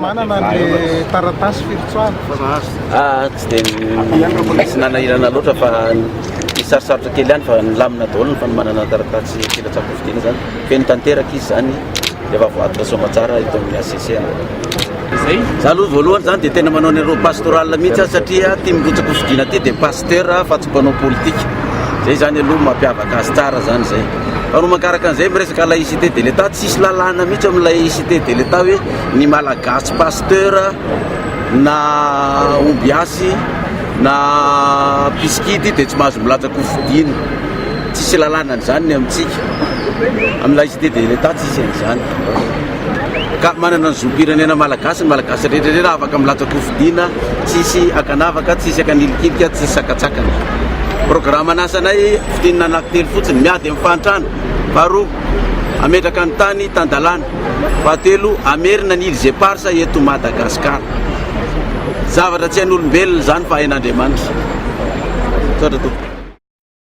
manana le taratasy firitsoana tsy dia misy nanahirana loatra fa isarosarotra kely ihany fa nilamina daholo fa manana taratasy filatsako fidina zany feno tanteraka izy zany efa voatika soma tsara eto amin'ny ACC za aloha voalohany zany dia tena manao ny ro pastoral mihitsy satria tia mirotsaka fidina ty dia pasteur fa tsy mpanao politika zay zany aloha mampiavaka azy tsara zany zay fa no makaraka an'izay miresaka laïcité de l'État tsisy lalàna mihitsy amin'ny laïcité de l'État hoe ny malagasy pasteur na ombiasy na piskity dia tsy mahazo milatsaka fidina tsisy lalàna an'izany ny amintsika amin'ny laïcité de l'État tsisy an'izany ka manana ny zopirenena malagasy ny malagasy rehetrarehetra afaka milatsaka fidina tsisy akanavaka tsisy akanilikilika tsisy sakatsakana programme anasanay fidinina anankitelo fotsiny miady amin'ny fahantrano faharoa ametraka ny tany tandalàna fahatelo amerina ny îles éparses eto Madagasikara zavatra tsy hain'olombelona zany fa hain'Andriamanitra.